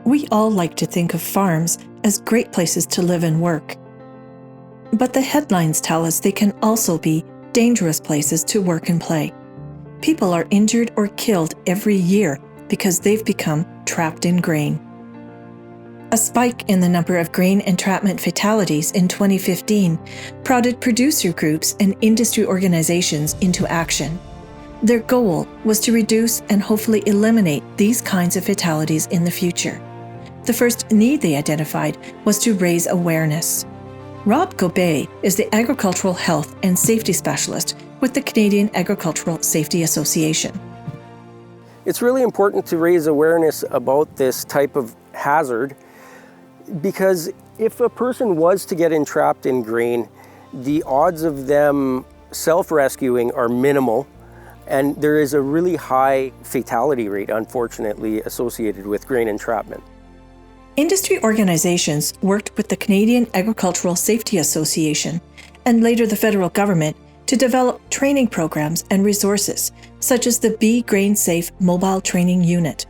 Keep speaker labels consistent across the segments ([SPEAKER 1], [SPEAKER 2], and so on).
[SPEAKER 1] We all like to think of farms as great places to live and work. But the headlines tell us they can also be dangerous places to work and play. People are injured or killed every year because they've become trapped in grain. A spike in the number of grain entrapment fatalities in 2015 prodded producer groups and industry organizations into action. Their goal was to reduce and hopefully eliminate these kinds of fatalities in the future. The first need they identified was to raise awareness. Rob Gobet is the Agricultural Health and Safety Specialist with the Canadian Agricultural Safety Association.
[SPEAKER 2] It's really important to raise awareness about this type of hazard because if a person was to get entrapped in grain, the odds of them self-rescuing are minimal, and there is a really high fatality rate, unfortunately, associated with grain entrapment.
[SPEAKER 1] Industry organizations worked with the Canadian Agricultural Safety Association and later the federal government to develop training programs and resources, such as the BeGrainSafe Mobile Training Unit.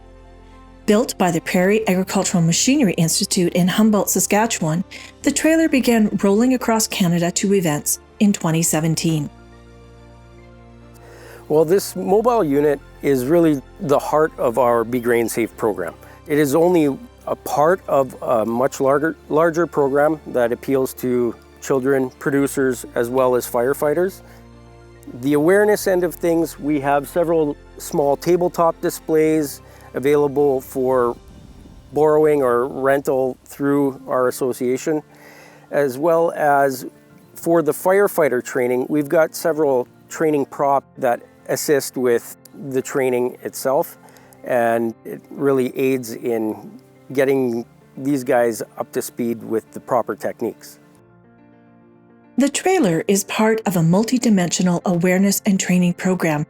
[SPEAKER 1] Built by the Prairie Agricultural Machinery Institute in Humboldt, Saskatchewan, the trailer began rolling across Canada to events in 2017.
[SPEAKER 2] Well, this mobile unit is really the heart of our BeGrainSafe program. It is only a part of a much larger program that appeals to children, producers, as well as firefighters. The awareness end of things, we have several small tabletop displays available for borrowing or rental through our association, as well as for the firefighter training. We've got several training props that assist with the training itself, and it really aids in getting these guys up to speed with the proper techniques.
[SPEAKER 1] The trailer is part of a multidimensional awareness and training program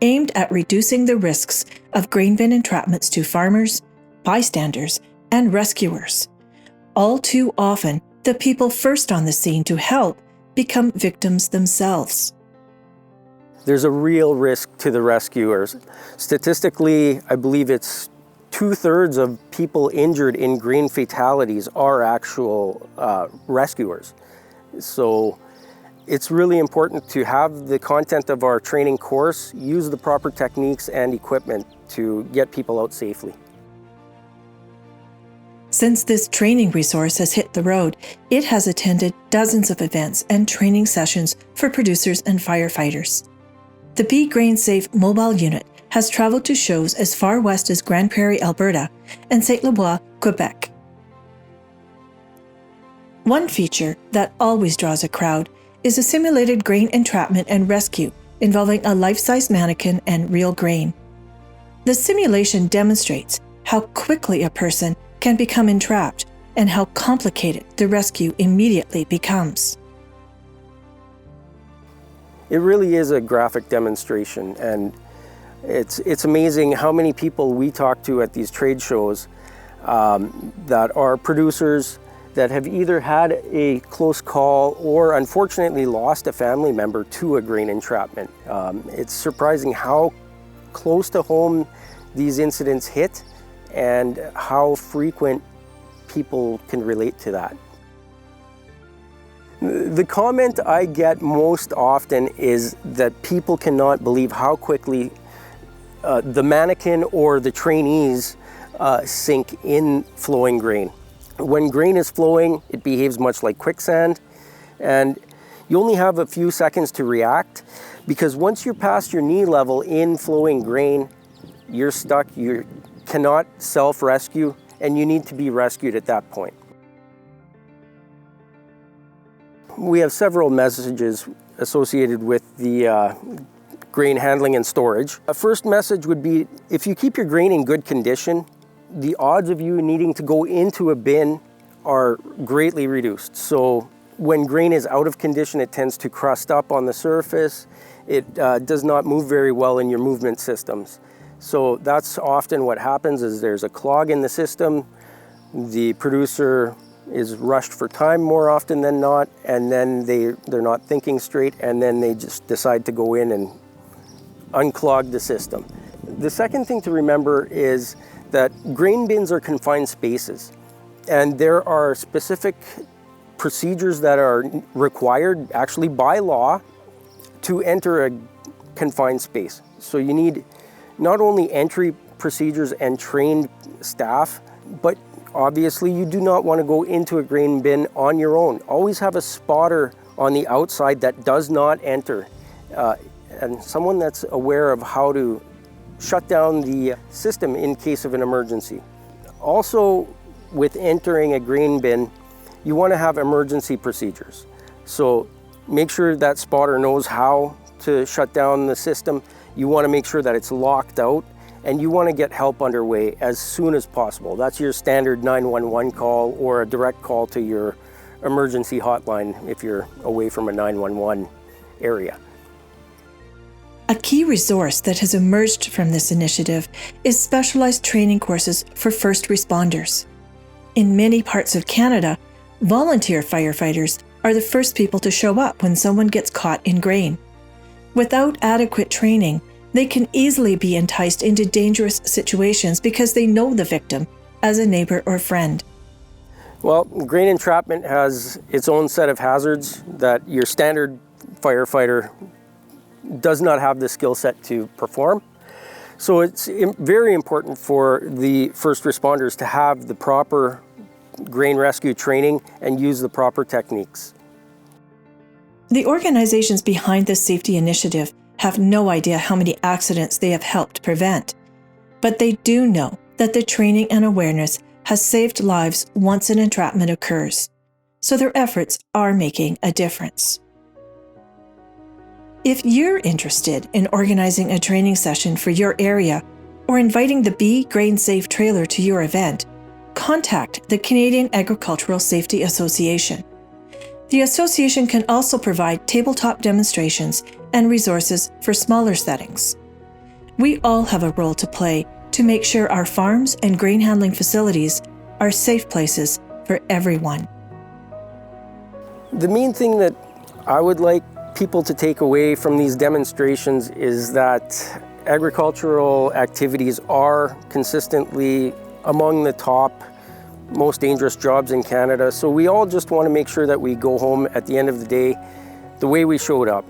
[SPEAKER 1] aimed at reducing the risks of grain bin entrapments to farmers, bystanders, and rescuers. All too often, the people first on the scene to help become victims themselves.
[SPEAKER 2] There's a real risk to the rescuers. Statistically, I believe it's 2/3 of people injured in grain fatalities are actual rescuers. So it's really important to have the content of our training course, use the proper techniques and equipment to get people out safely.
[SPEAKER 1] Since this training resource has hit the road, it has attended dozens of events and training sessions for producers and firefighters. The BeGrainSafe mobile unit has traveled to shows as far west as Grande Prairie, Alberta, and Saint-Louis, Quebec. One feature that always draws a crowd is a simulated grain entrapment and rescue involving a life-size mannequin and real grain. The simulation demonstrates how quickly a person can become entrapped and how complicated the rescue immediately becomes.
[SPEAKER 2] It really is a graphic demonstration, and it's amazing how many people we talk to at these trade shows that are producers that have either had a close call or unfortunately lost a family member to a grain entrapment. It's surprising how close to home these incidents hit and how frequent people can relate to that. The comment I get most often is that people cannot believe how quickly the mannequin or the trainees sink in flowing grain. When grain is flowing, it behaves much like quicksand, and you only have a few seconds to react, because once you're past your knee level in flowing grain, you're stuck, you cannot self-rescue, and you need to be rescued at that point. We have several messages associated with the grain handling and storage. A first message would be, if you keep your grain in good condition, the odds of you needing to go into a bin are greatly reduced. So when grain is out of condition, it tends to crust up on the surface. It does not move very well in your movement systems. So that's often what happens, is there's a clog in the system. The producer is rushed for time more often than not, and then they're not thinking straight, and then they just decide to go in and unclog the system. The second thing to remember is that grain bins are confined spaces, and there are specific procedures that are required actually by law to enter a confined space. So you need not only entry procedures and trained staff, but obviously you do not want to go into a grain bin on your own. Always have a spotter on the outside that does not enter, and someone that's aware of how to shut down the system in case of an emergency. Also, with entering a grain bin, you want to have emergency procedures. So make sure that spotter knows how to shut down the system. You want to make sure that it's locked out, and you want to get help underway as soon as possible. That's your standard 911 call or a direct call to your emergency hotline if you're away from a 911 area.
[SPEAKER 1] A key resource that has emerged from this initiative is specialized training courses for first responders. In many parts of Canada, volunteer firefighters are the first people to show up when someone gets caught in grain. Without adequate training, they can easily be enticed into dangerous situations because they know the victim as a neighbor or friend.
[SPEAKER 2] Well, grain entrapment has its own set of hazards that your standard firefighter does not have the skill set to perform. So it's very important for the first responders to have the proper grain rescue training and use the proper techniques.
[SPEAKER 1] The organizations behind this safety initiative have no idea how many accidents they have helped prevent, but they do know that the training and awareness has saved lives once an entrapment occurs, so their efforts are making a difference. If you're interested in organizing a training session for your area or inviting the BeGrainSafe trailer to your event, contact the Canadian Agricultural Safety Association. The association can also provide tabletop demonstrations and resources for smaller settings. We all have a role to play to make sure our farms and grain handling facilities are safe places for everyone.
[SPEAKER 2] The main thing that I would like people to take away from these demonstrations is that agricultural activities are consistently among the top most dangerous jobs in Canada. So we all just want to make sure that we go home at the end of the day the way we showed up.